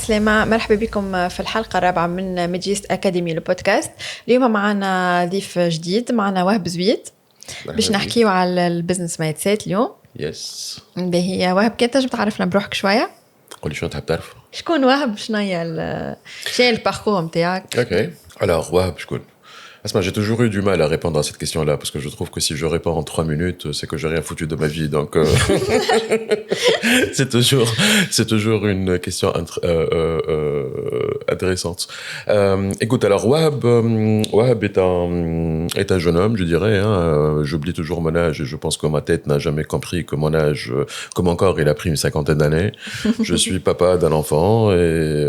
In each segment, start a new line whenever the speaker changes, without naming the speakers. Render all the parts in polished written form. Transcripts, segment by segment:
عسلامة، مرحبا بكم في الحلقة الرابعة من ميدجيست أكاديمي البودكاست. اليوم معنا ضيف جديد، معنا وهب زويد باش نحكيو على البزنس مايند سيت اليوم.
يس
باهي وهب، كنت تنجم تعرفنا بروحك شوية؟
قولي شنو تحب تعرف.
شكون وهب؟ شنو البارcours نتاعك؟
Ok. Alors, Wahab, شكون. Asma, j'ai toujours eu du mal à répondre à cette question-là parce que je trouve que si je réponds en 3 minutes, c'est que j'ai rien foutu de ma vie. Donc, c'est toujours une question intéressante. Écoute, alors Wahab est un jeune homme, je dirais. J'oublie toujours mon âge et je pense que ma tête n'a jamais compris que mon âge, que mon corps, il a pris une 50aine d'années. Je suis papa d'un enfant et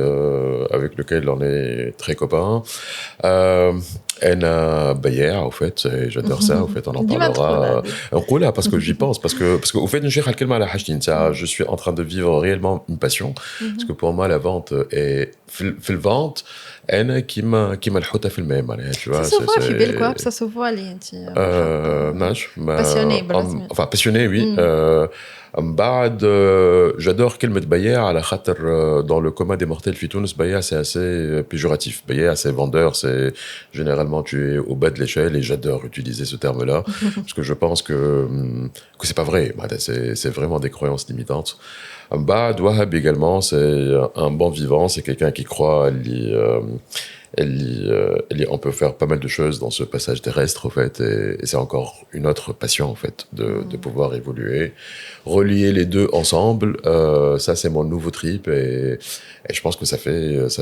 avec lequel on est très copains. أنا بياع au fait, et j'adore ça, au fait, on en parlera. نقولها parce que j'y pense, parce que au fait نجي الكلمة على حاجتين. Je suis en train de vivre réellement une passion, parce que pour moi la vente est في الvente أنا كيما الحوتة في الماء معناها, tu vois.
Ça se voit في بالك, ça se voit اللي انت
ماشي
passionné بالرسمي.
enfin passionné, oui. بعد j'adore كلمة بياع على خاطر dans le commun des mortels في تونس بياع c'est assez péjoratif. بياع c'est vendeur, c'est généralement tu es au bas de l'échelle et j'adore utiliser ce terme-là parce que je pense que c'est pas vrai. C'est vraiment des croyances limitantes. بعد Wahab également, c'est un bon vivant, c'est quelqu'un qui croit on peut faire pas mal de choses dans ce passage terrestre, en fait, et c'est encore une autre passion, en fait, de pouvoir évoluer. Relier les deux ensemble, ça, c'est mon nouveau trip, et je pense que ça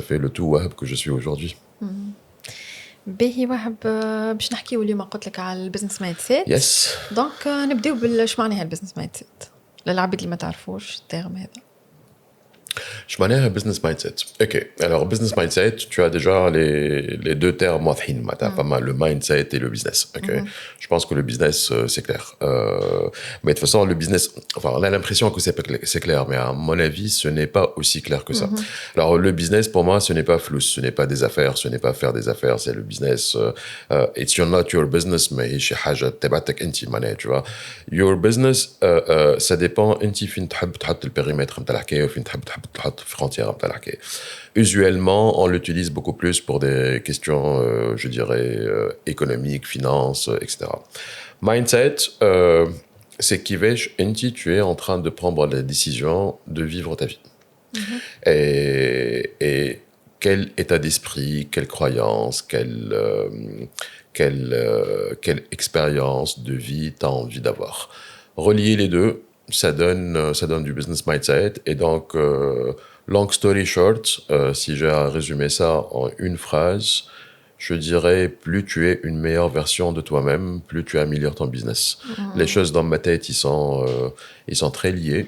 fait le tout Wahab que je suis aujourd'hui.
باهي وهب، باش نحكيو اليوم قلت لك على البزنس مايند سيت.
Yes.
دونك نبداو بالش معناها البزنس مايند سيت للعباد اللي ما تعرفوش الترم هذا.
Je m'en ai un business mindset. Ok, alors business mindset, tu as déjà les deux termes واضحين, pas mal, le mindset et le business. Ok, je pense que le business c'est clair. Mais de toute façon, le business, enfin, on a l'impression que c'est clair, mais à mon avis, ce n'est pas aussi clair que ça. Alors le business, pour moi, ce n'est pas flou, ce n'est pas des affaires, ce n'est pas faire des affaires, c'est le business. It's not your business, mais شي حاجة تبعتك أنت معناها, tu vois. Your business, ça dépend أنت فين تحب تحط البيريمتر نتاع الحكاية وفين تحب تحط frontière نتاع الحكاية. Usuellement, on l'utilise beaucoup plus pour des questions, je dirais, économiques, finances, etc. Mindset, c'est كيفاش أنت tu es en train de prendre la décision de vivre ta vie. Et quel état d'esprit, quelle croyance, quelle expérience de vie tu as envie d'avoir. Relier les deux, ça donne du business mindset. Et donc, long story short, si j'ai à résumer ça en une phrase, je dirais, plus tu es une meilleure version de toi-même, plus tu améliores ton business. Les choses dans ma tête, ils sont très liés.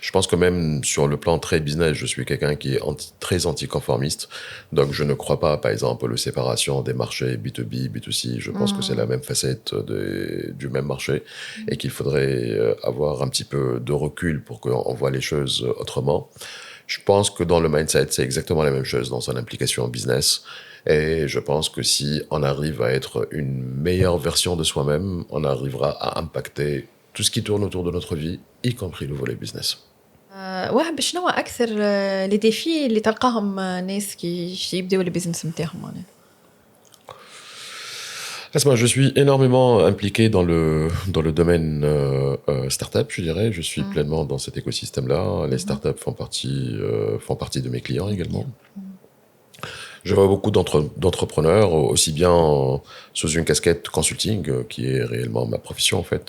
Je pense que même sur le plan très business, je suis quelqu'un qui est très anticonformiste. Donc, je ne crois pas, par exemple, aux séparations des marchés B2B, B2C. Je pense que c'est la même facette du même marché et qu'il faudrait avoir un petit peu de recul pour qu'on voit les choses autrement. Je pense que dans le mindset, c'est exactement la même chose dans son implication en business. Et je pense que si on arrive à être une meilleure version de soi-même, on arrivera à impacter tout ce qui tourne autour de notre vie, y compris le volet business.
وهب، شنو أكثر لي ديفي اللي تلقاهم ناس كي يبداو البيزنس نتاعهم معناها؟
Moi, je suis énormément impliqué dans le domaine startup, je dirais. Je suis pleinement dans cet écosystème-là. Les startups font partie de mes clients également. Je vois beaucoup d'entrepreneurs, aussi bien sous une casquette consulting, qui est réellement ma profession en fait,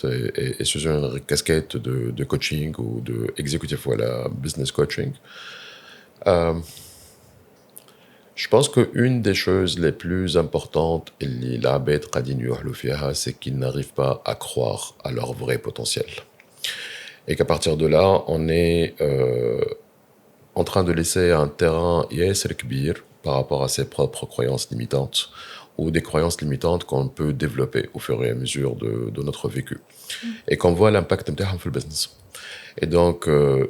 et sous une casquette de coaching ou de executive, voilà, business coaching. Je pense qu'une des choses les plus importantes, c'est qu'ils n'arrivent pas à croire à leur vrai potentiel. Et qu'à partir de là, on est en train de laisser un terrain yasser kbir par rapport à ses propres croyances limitantes ou des croyances limitantes qu'on peut développer au fur et à mesure de notre vécu. Et qu'on voit l'impact نتاعهم في business. Et donc,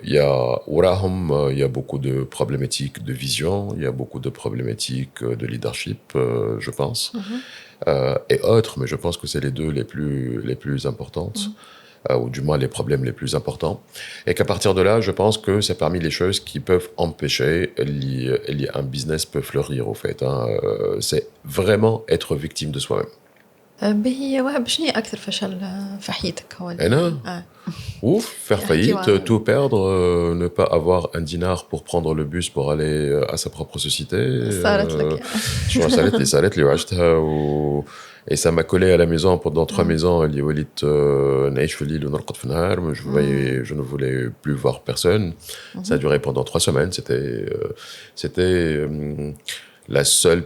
il y a beaucoup de problématiques de vision, il y a beaucoup de problématiques de leadership, je pense, et autres, mais je pense que c'est les deux les plus importantes. ou du moins les problèmes les plus importants. Et qu'à partir de là, je pense que c'est parmi les choses qui peuvent empêcher un business peut fleurir, au fait. Hein. C'est vraiment être victime de soi-même.
باهي وهب شنو هي أكثر فشل في حياتك هو
أنا ouf, faire faillite, tout perdre, ne pas avoir un dinar pour prendre le bus pour aller à sa propre société.
صارت لك
صارت لي وعشتها et ça m'a collé à la maison pendant 3 ans. اللي وليت نعيش في الليل ونرقد في النهار. Je ne voulais plus voir personne. Ça a duré pendant 3 semaines. C'était la seule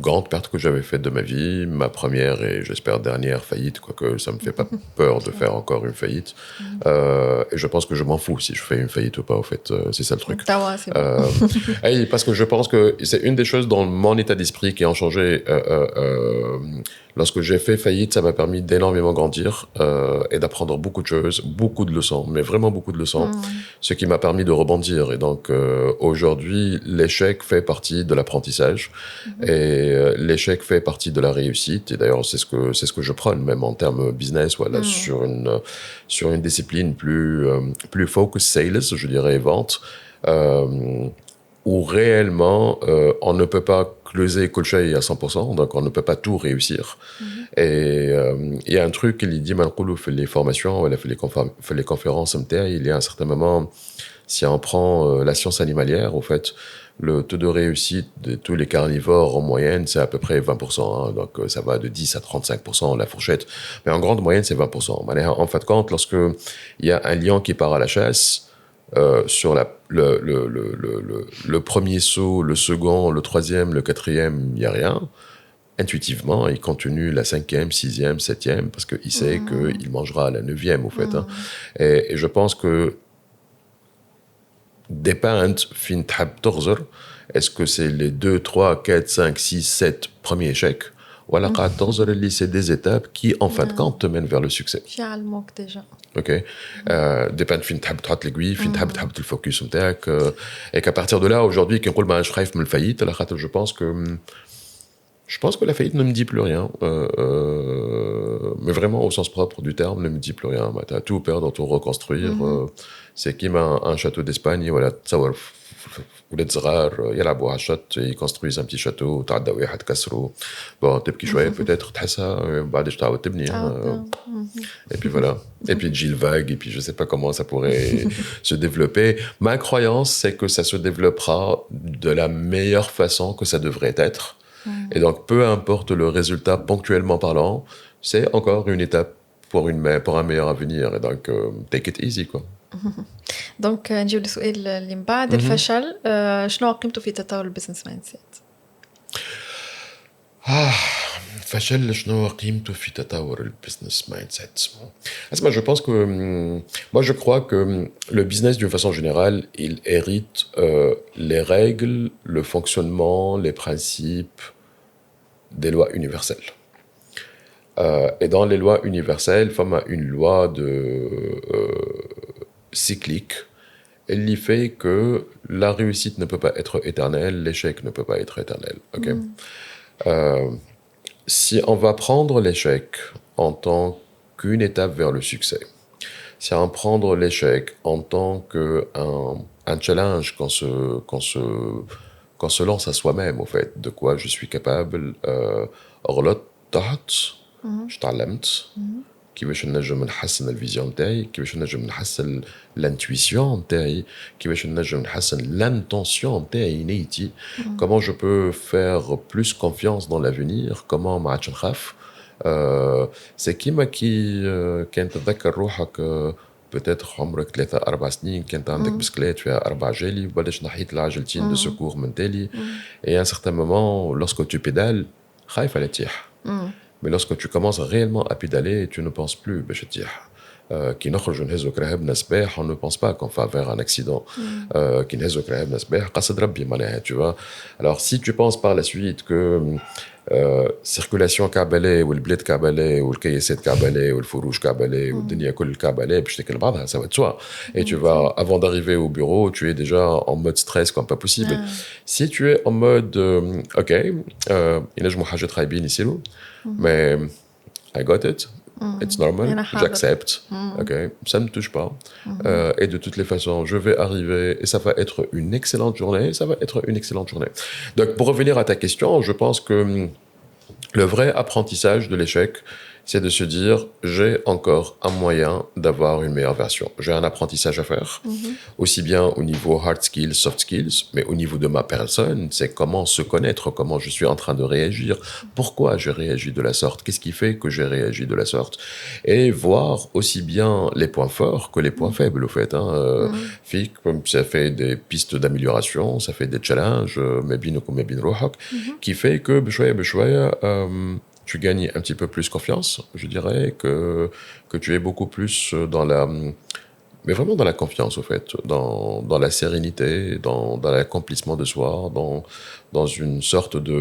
grande perte que j'avais faite de ma vie, ma première et j'espère dernière faillite, quoique ça me fait pas peur de faire encore une faillite. Et je pense que je m'en fous si je fais une faillite ou pas, au fait, c'est ça le truc. Parce que je pense que c'est une des choses dans mon état d'esprit qui a changé. Lorsque j'ai fait faillite, ça m'a permis d'énormément grandir et d'apprendre beaucoup de choses, beaucoup de leçons, mais vraiment beaucoup de leçons, ce qui m'a permis de rebondir. Et donc aujourd'hui, l'échec fait partie de l'apprentissage et l'échec fait partie de la réussite. Et d'ailleurs, c'est ce que je prône, même en termes business, voilà, sur une discipline plus focus sales, je dirais, vente. Où réellement on ne peut pas closer Kolchay à 100%, donc on ne peut pas tout réussir. Et il y a un truc qu'il dit, fait les formations, fait les conférences, il y a un certain moment, si on prend la science animalière, au fait, le taux de réussite de tous les carnivores en moyenne, c'est à peu près 20%. Hein, donc ça va de 10 à 35% la fourchette. Mais en grande moyenne, c'est 20%. En fait, lorsque il y a un lion qui part à la chasse, sur le premier saut, le second, le troisième, le quatrième, il n'y a rien. Intuitivement, il continue la 5e, 6e, 7e, parce qu'il sait qu'il mangera à la 9e, au fait. Hein. Et je pense que dépend fin تحب تغزر, est-ce que c'est les 2, 3, 4, 5, 6, 7 premiers échecs ولا قاعد تغزر اللي c'est des étapes qui en fin de compte te mènent vers le succès.
يعلموك déjà.
Ok. Dépend فين تحب تحط l'aiguille, فين تحب الفوكس نتاعك. Et qu'à partir de là, aujourd'hui, كي نقول ما عادش خايف من الفايت, على خاطر je pense que la faillite ne me dit plus rien, mais vraiment au sens propre du terme, ne me dit plus rien. Tu as tout perdre, tout reconstruire. C'est comme un château d'Espagne, voilà, ولاد صغار يلعبوا على الشط, ils construisent un petit château, تعدى واحد كسروا, bon تبكي شويه peut-être تحسها بعدش تعاود تبني. Et puis voilà. Et puis Gilles Vague, et puis je sais pas comment ça pourrait se développer. Ma croyance, c'est que ça se développera de la meilleure façon que ça devrait être. Et donc, peu importe le résultat ponctuellement parlant, c'est encore une étape pour un meilleur avenir. Et donc, take it easy, quoi.
Donc, نجيو للسؤال اللي من بعد الفشل شنو قيمته في تطور البزنس مايند سيت؟
فشل شنو قيمته في تطور البزنس مايند سيت؟ je pense que moi je crois que le business d'une façon générale, il hérite les règles, le fonctionnement, les principes des lois universelles. Et dans les lois universelles, il y a une loi cyclique. Elle y fait que la réussite ne peut pas être éternelle, l'échec ne peut pas être éternel. Okay? Si on va prendre l'échec en tant qu'une étape vers le succès, si on va prendre l'échec en tant qu'un challenge qu'on se lance à soi-même, au fait, de quoi je suis capable, je تعلمت كيفاش نجم نحسن الفيزيون نتاعي, كيفاش نجم نحسن l'intuition نتاعي, كيفاش نجم نحسن l'intention نتاعي نيتي, comment je peux faire plus confiance dans l'avenir, comment ما عادش نخاف. C'est كيما كان تتذكر روحك peut-être عمرك 3-4 سنين كانت عندك بسكليت فيها 4 عجالي وبلاش نحيت العجلتين دو سكور من تالي, et à un certain moment lorsque tu pédales خايف على تيح. Mais lorsque tu commences réellement à pédaler, tu ne penses plus باش تطيح. كي نخرج نهزو كراهبنا سباح, on ne pense pas qu'on va vers un accident. كي نهزو كراهبنا سباح قصد ربي معناها, tu vois. Alors si tu penses par la suite que circulation كعبالي والبلاد كعبالي والكياسات كعبالي والفروج كعبالي والدنيا كل كعبالي باش تاكل بعضها, ça va de soi. Et tu vas, avant d'arriver au bureau, tu es déjà en mode stress comme pas possible. Si tu es en mode ok, ينجموا حاجات خايبين يصيروا, mais I got it. It's normal,
أنا حاضر.
j'accepte, ok, ça ne me touche pas. Et de toutes les façons, je vais arriver et ça va être une excellente journée, ça va être une excellente journée. Donc, pour revenir à ta question, je pense que le vrai apprentissage de l'échec, c'est de se dire, j'ai encore un moyen d'avoir une meilleure version. J'ai un apprentissage à faire, aussi bien au niveau hard skills, soft skills, mais au niveau de ma personne, c'est comment se connaître, comment je suis en train de réagir, pourquoi j'ai réagi de la sorte, qu'est-ce qui fait que j'ai réagi de la sorte, et voir aussi bien les points forts que les points faibles, au fait. Ça fait des pistes d'amélioration, ça fait des challenges, qui fait que, tu gagnes un petit peu plus confiance, je dirais, que tu es beaucoup plus dans la... Mais vraiment dans la confiance, au fait, dans la sérénité, dans l'accomplissement de soi, dans une sorte de...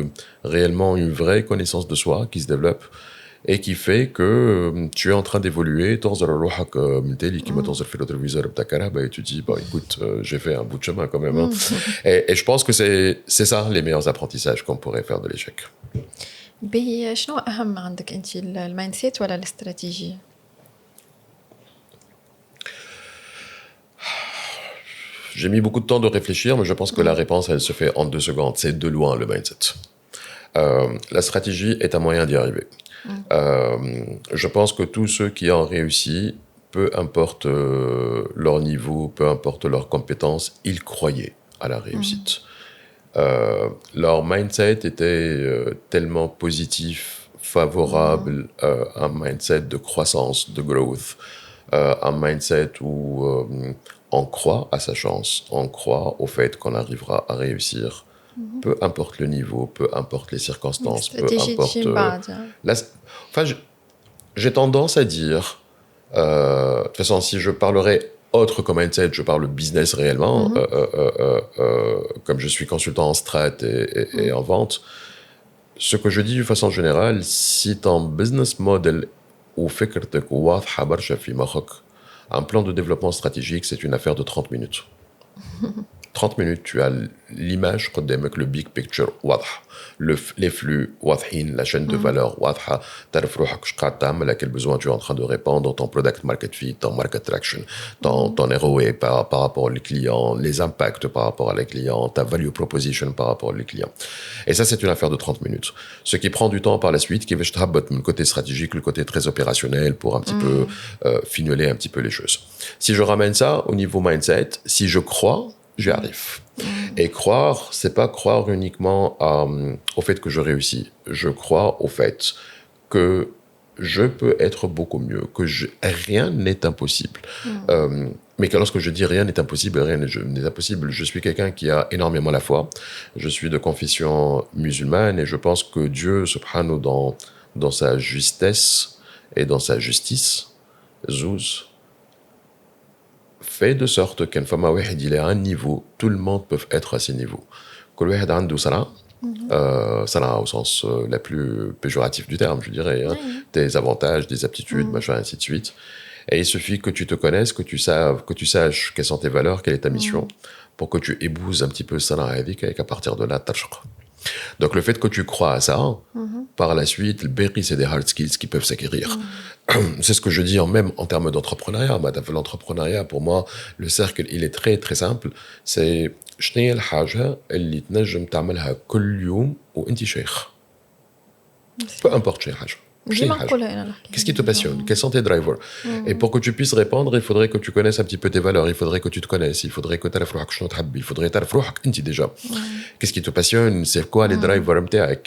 réellement une vraie connaissance de soi qui se développe et qui fait que tu es en train d'évoluer, et tu dis, bah, écoute, j'ai fait un bout de chemin quand même. Et je pense que c'est ça les meilleurs apprentissages qu'on pourrait faire de l'échec.
باهي شنو أهم عندك أنت المايند سيت ولا الاستراتيجية؟
J'ai mis beaucoup de temps de réfléchir, mais je pense que la réponse, elle se fait en 2 secondes. C'est de loin le mindset. La stratégie est un moyen d'y arriver. Je pense que tous ceux qui ont réussi, peu importe leur niveau, peu importe leurs compétences, ils croyaient à la réussite. Leur mindset était tellement positif, favorable, un mindset de croissance, de growth, un mindset où on croit à sa chance, on croit au fait qu'on arrivera à réussir, peu importe le niveau, peu importe les circonstances, peu importe... Enfin, j'ai tendance à dire, de toute façon, si je parlerais autre comme mindset, je parle business réellement, comme je suis consultant en strat et en vente, ce que je dis de façon générale, si ton business model ou فكرتك واضحة برشا في مخك, un plan de développement stratégique, c'est une affaire de 30 minutes. 30 minutes, tu as l'image قدامك, le big picture واضح, les flux واضحين, la chaîne de valeur واضحة, تعرف روحك اش قاعد تعمل, à quel besoin tu es en train de répondre, ton product market fit, ton market traction, ton ROI par rapport aux clients, les impacts par rapport à les clients, ta value proposition par rapport aux clients. Et ça, c'est une affaire de 30 minutes. Ce qui prend du temps par la suite, qui va le côté stratégique, le côté très opérationnel pour un petit peu fignolrer un petit peu les choses. Si je ramène ça au niveau mindset, si je crois, j'y arrive. Et croire, c'est pas croire uniquement au fait que je réussis. Je crois au fait que je peux être beaucoup mieux, que rien n'est impossible. Mais que lorsque je dis rien n'est impossible, rien n'est impossible. Je suis quelqu'un qui a énormément la foi. Je suis de confession musulmane et je pense que Dieu, subhanahu, dans sa justesse et dans sa justice, Zouz, fait de sorte qu'une femme il est à un niveau, tout le monde peut être à ce niveau. Que le عنده صنعة au sens la plus péjoratif du terme, je dirais, hein, des avantages, des aptitudes, machin, ainsi de suite. Et il suffit que tu te connaisses, que tu saches quelles sont tes valeurs, quelle est ta mission, pour que tu épouses un petit peu ça et qu'à partir de là, t'achètes. Donc le fait que tu crois à ça, par la suite, le berry, c'est des hard skills qui peuvent s'acquérir. C'est ce que je dis même en termes d'entrepreneuriat. L'entrepreneuriat, pour moi, le cercle, il est très très simple. C'est شنو هي الحاجة اللي تنجم تعملها كل يوم وانت شيخ. Peu importe شي حاجة. Qu'est-ce qui te passionne? Quels sont tes drivers? Et pour que tu puisses répondre, il faudrait que tu connaisses un petit peu tes valeurs, il faudrait que tu te connaisses, il faudrait que tu il faudrait que déjà. Qu'est-ce qui te passionne? C'est quoi les drivers?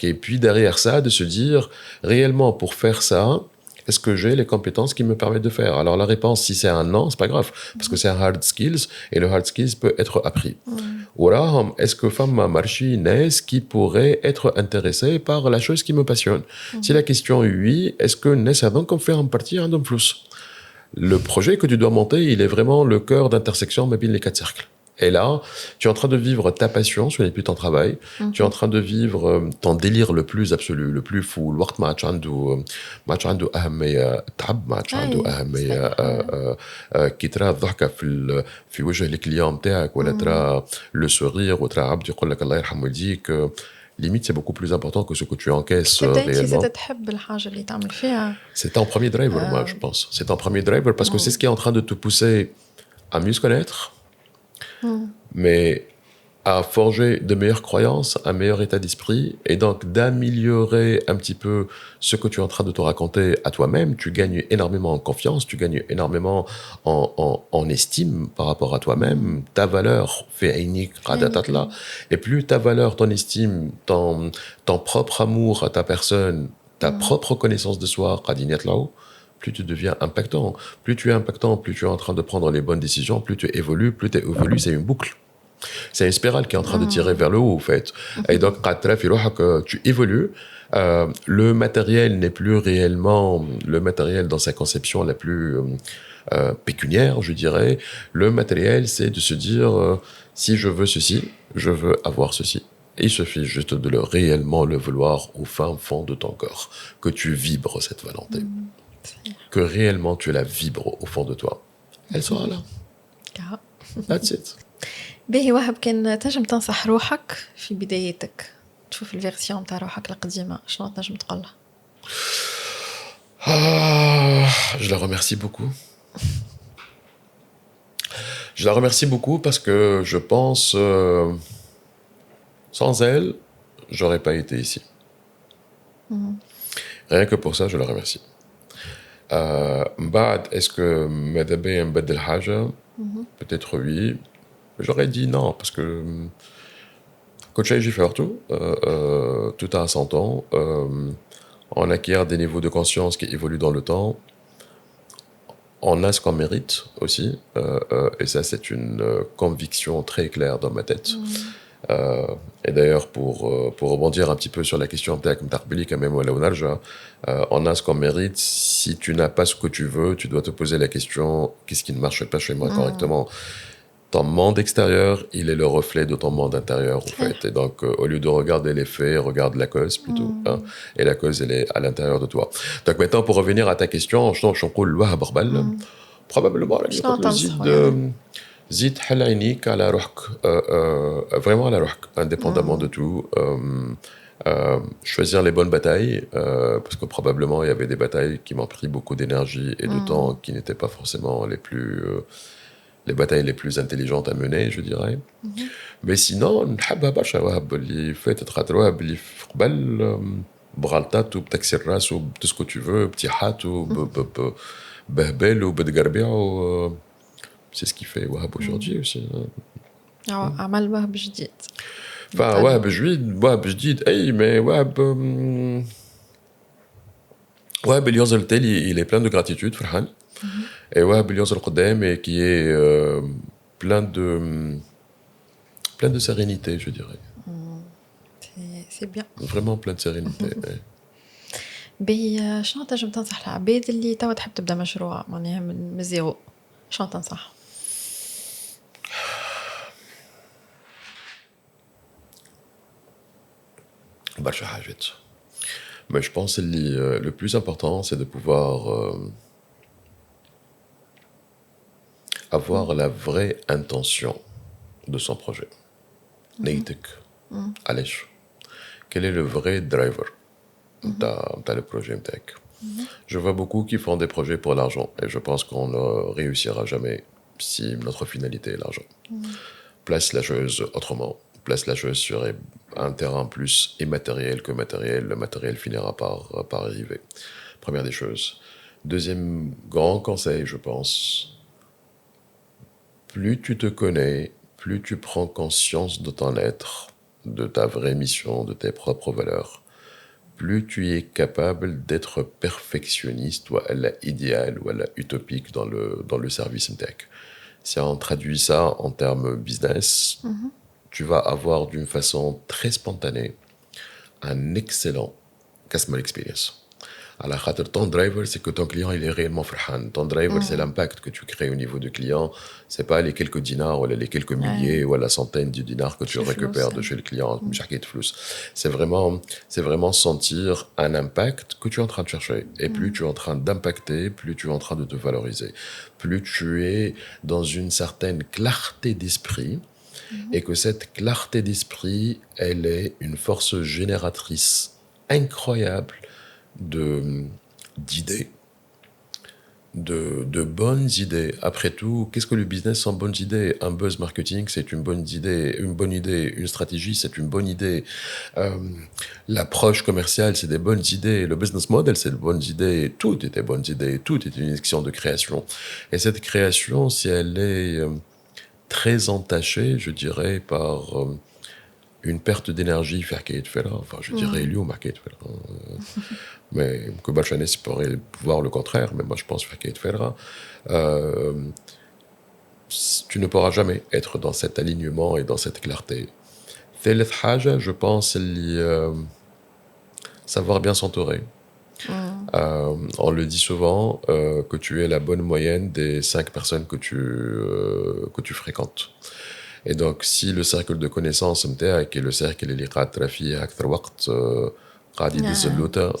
Et puis derrière ça, de se dire, réellement, pour faire ça, est-ce que j'ai les compétences qui me permettent de faire? Alors la réponse, si c'est un non, c'est pas grave, parce que c'est un hard skills, et le hard skills peut être appris. Ou alors, est-ce que femme marchi n'est-ce qui pourrait être intéressée par la chose qui me passionne? Si la question est oui, est-ce que n'est-ce donc qu'on fait en partie un flou? Le projet que tu dois monter, il est vraiment le cœur d'intersection mais les 4 cercles. Et là, tu es en train de vivre ta passion, ce n'est plus ton travail. Tu es en train de vivre ton délire le plus absolu, le plus fou. Le وقت ما عنده أهمية تعب ما عنده أهمية كي ترى الضحكة في وجه الكليون نتاعك ولا ترى لو سورير وترى عبد يقول لك الله يرحم والديك limite, c'est beaucoup plus important que ce que tu encaisses
réellement.
C'est ton premier driver, moi, je pense. C'est ton premier driver parce que c'est ce qui est en train de te pousser à mieux se connaître, mais à forger de meilleures croyances, un meilleur état d'esprit, et donc d'améliorer un petit peu ce que tu es en train de te raconter à toi-même. Tu gagnes énormément en confiance, tu gagnes énormément en estime par rapport à toi-même. Ta valeur fait unique, et plus ta valeur, ton estime, ton propre amour à ta personne, ta propre connaissance de soi, plus tu deviens impactant. Plus tu es impactant, plus tu es en train de prendre les bonnes décisions, plus tu évolues, c'est une boucle. C'est une spirale qui est en train de tirer vers le haut, en fait. Et donc, tu évolues. Le matériel n'est plus réellement le matériel dans sa conception la plus pécuniaire, je dirais. Le matériel, c'est de se dire si je veux ceci, je veux avoir ceci. Et il suffit juste de réellement le vouloir au fin fond de ton corps, que tu vibres cette volonté, que réellement tu la vibres au fond de toi. Elle sera là. That's it.
باهي وهب كان تنجم تنصح روحك في بدايتك تشوف الفيرسيون تاع روحك القديمة شنو تنجم تقولها؟
Je la remercie beaucoup. Je la remercie beaucoup parce que je pense sans elle, j'aurais pas été ici. Rien que pour ça, je la remercie. بعد est-ce que ماذا بيا نبدل حاجة؟ Peut-être oui. J'aurais dit non, parce que coach j'ai fait tout a son temps. On acquiert des niveaux de conscience qui évoluent dans le temps. On a ce qu'on mérite aussi. Et ça, c'est une conviction très claire dans ma tête. Et d'ailleurs, pour rebondir un petit peu sur la question on a ce qu'on mérite. Si tu n'as pas ce que tu veux, tu dois te poser la question, qu'est-ce qui ne marche pas chez moi correctement? Ton monde extérieur, il est le reflet de ton monde intérieur, en fait. Et donc, au lieu de regarder les faits, regarde la cause plutôt. Hein, et la cause, elle est à l'intérieur de toi. Donc maintenant, pour revenir à ta question, je pense probablement, زيد حل عينيك على روحك vraiment على روحك indépendamment de tout. Choisir les bonnes batailles, parce que probablement il y avait des batailles qui m'ont pris beaucoup d'énergie et de temps qui n'étaient pas forcément les batailles les plus intelligentes à mener, je dirais. Mais sinon, نحبها برشا وهب اللي فاتت خاطر وهب اللي في قبل بغلطات وبتكسر راس وبتو سكو tu veux بتيحات وبهبال وبتقربيع c'est ce qui fait Wahab aujourd'hui aussi.
عمل وهب جديد.
Enfin, Wahab جديد, mais Wahab اللي يوصل التالي, il est plein de gratitude, فرحان. Et Wahab اللي يوصل قدام et qui est plein de sérénité, je dirais.
C'est bien.
Vraiment plein de sérénité.
باهي شنو تنجم تنصح العباد اللي توا تحب تبدا مشروع معناها من زيرو شنو تنصح؟
برشا حاجات. Mais je pense que le plus important, c'est de pouvoir avoir la vraie intention de son projet. نيتك. علاش؟ Quel est le vrai driver dans le projet MTech? Je vois beaucoup qui font des projets pour l'argent et je pense qu'on ne réussira jamais si notre finalité est l'argent. Place la chose autrement. Place la chose sur un terrain plus immatériel que matériel. Le matériel finira par arriver. Première des choses. Deuxième grand conseil, je pense, plus tu te connais, plus tu prends conscience de ton être, de ta vraie mission, de tes propres valeurs, plus tu es capable d'être perfectionniste ou à la idéal ou à la utopique dans le service tech. Si on traduit ça en termes business, tu vas avoir d'une façon très spontanée un excellent customer experience. Alors, ton driver, c'est que ton client il est réellement فرحان. Ton driver, c'est l'impact que tu crées au niveau du client. C'est pas les quelques dinars ou les quelques milliers ou la centaine de dinars que tu récupères de chez le client. C'est vraiment sentir un impact que tu es en train de chercher. Et plus tu es en train d'impacter, plus tu es en train de te valoriser. Plus tu es dans une certaine clarté d'esprit. Et que cette clarté d'esprit, elle est une force génératrice incroyable d'idées, de bonnes idées. Après tout, qu'est-ce que le business sans bonnes idées? Un buzz marketing, c'est une bonne idée. Une stratégie, c'est une bonne idée. L'approche commerciale, c'est des bonnes idées. Le business model, c'est de bonnes idées. Tout est des bonnes idées. Tout est une action de création. Et cette création, si elle est très entachée, je dirais, par une perte d'énergie, enfin, je dirais, mais que Balchanes pourrait voir le contraire, mais moi je pense euh, tu ne pourras jamais être dans cet alignement et dans cette clarté. ثالث حاجة, je pense, savoir bien s'entourer. On le dit souvent que tu es la bonne moyenne des 5 personnes que tu fréquentes. Et donc, si le cercle de connaissances متاعك est le cercle اللي قاعد ترى فيه أكثر وقت قاعد يدز اللوطة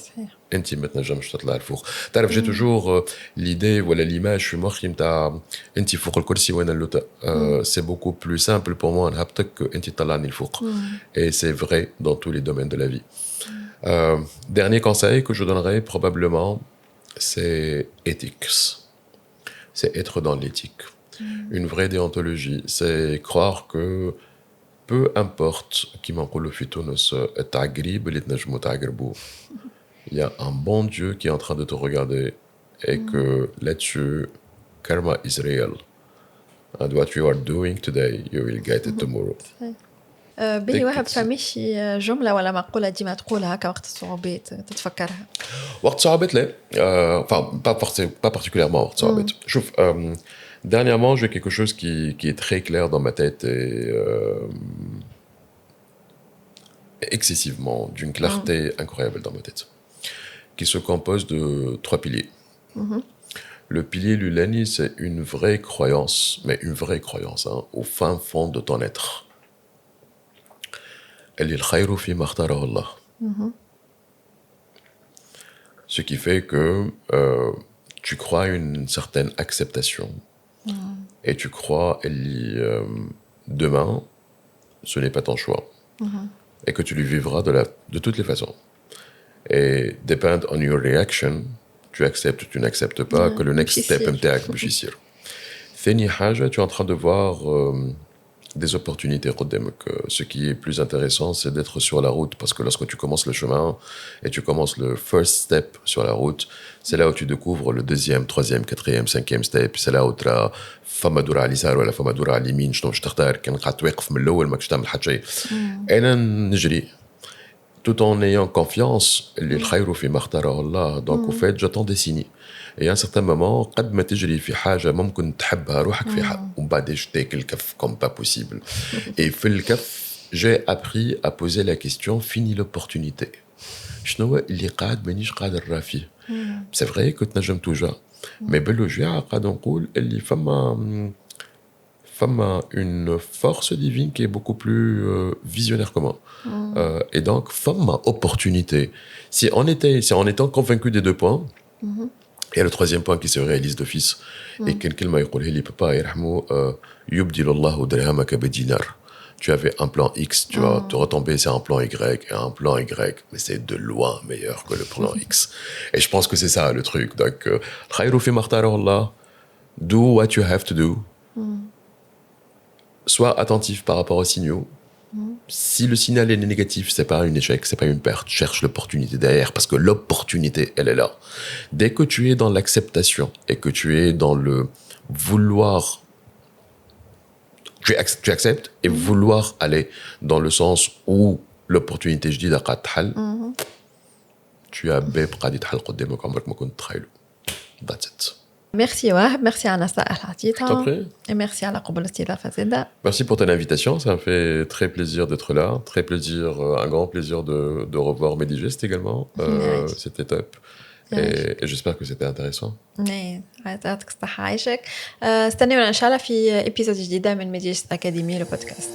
انت ما تنجمش تطلع الفوق. تعرف جي توجور l'idée ولا l'image في مخي نتاع انت فوق الكرسي وانا اللوطة. C'est beaucoup plus simple pour moi نهبطك que انت تطلعني الفوق. Et c'est vrai dans tous les domaines de la vie. Dernier conseil que je donnerais probablement, c'est ethics. C'est être dans l'éthique. Une vraie déontologie, c'est croire que peu importe qui m'enroule في تونس التعقريب اللي تنجموا تعقربوه. Il y a un bon Dieu qui est en train de te regarder et que là-dessus, karma is real. And what you are doing today, you will get it tomorrow.
بي وهب فمي شي جملة ولا مقولة ديما تقولها هكا وقت الصعوبات تتفكرها؟
وقت صعوبات لا. Enfin, pas particulièrement وقت صعوبات. شوف, dernièrement, j'ai quelque chose qui est très clair dans ma tête et excessivement, d'une clarté incroyable dans ma tête, qui se compose de 3 piliers. Le pilier Lulani, c'est une vraie croyance, mais une vraie croyance, hein, au fin fond de ton être. Elle est le khayru fi makhtarahu Allah. Ce qui fait que tu crois une certaine acceptation. Et tu crois, demain, ce n'est pas ton choix. Et que tu le vivras de toutes les façons. Et depend on your reaction, tu acceptes ou tu n'acceptes pas que le next step متاعك باش يصير. ثاني حاجة, tu es en train de voir des opportunités قدامك. Ce qui est plus intéressant, c'est d'être sur la route, parce que lorsque tu commences le chemin et tu commences le first step sur la route, c'est là où tu découvres le deuxième, troisième, quatrième, cinquième step. C'est là où tu as فما دورة على اليسار ولا فما دورة على اليمين, شنو باش تختار. كان قاعد توقف من الأول ماكش تعمل حتى شيء. أنا نجري tout en ayant confiance, اللي الخير فيما اختاره الله. Donc, au fait, j'attends des signes. Et à un certain moment, قد ما تجري في حاجة ممكن تحبها روحك فيها ومن بعد تاكل الكف comme pas possible. Et في الكف, j'ai appris à poser la question, fini l'opportunité. شنو هو اللي قاعد مانيش قادر نرى فيه. C'est vrai que تنجم توجع. Mais بالوجع قاعد نقول اللي فما une force divine qui est beaucoup plus visionnaire que moi. Et donc, fama opportunité. Si en étant convaincu des 2 points, il y a le 3e point qui se réalise d'office. Et quelqu'un m'a dit, papa, yubdil Allahu dirhamaka bedinar. Tu avais un plan X, tu vas te retomber sur un plan Y, et un plan Y, mais c'est de loin meilleur que le plan X. Et je pense que c'est ça le truc. Donc, khayru fi makhtara Allah, do what you have to do. Sois attentif par rapport aux signaux. Si le signal est négatif, c'est pas un échec, c'est pas une perte. Cherche l'opportunité derrière, parce que l'opportunité, elle est là. Dès que tu es dans l'acceptation et que tu es dans le vouloir, tu acceptes et vouloir aller dans le sens où l'opportunité, je dis, tu as bébé قاعد يتحل قدامك عمرك ما كنت تخيله. That's it.
Merci Wahb, merci على النصائح اللي عطيتها.
Et
merci على قبول الاستضافة زادة.
Merci pour ton invitation, ça me fait très plaisir d'être là, très plaisir, un grand plaisir de revoir mes digestes également. C'était top. Et j'espère que c'était intéressant.
يعطيك الصحة عايشك. استنونا إن شاء الله في إبيزود جديدة من ميديجست أكاديمي البودكاست.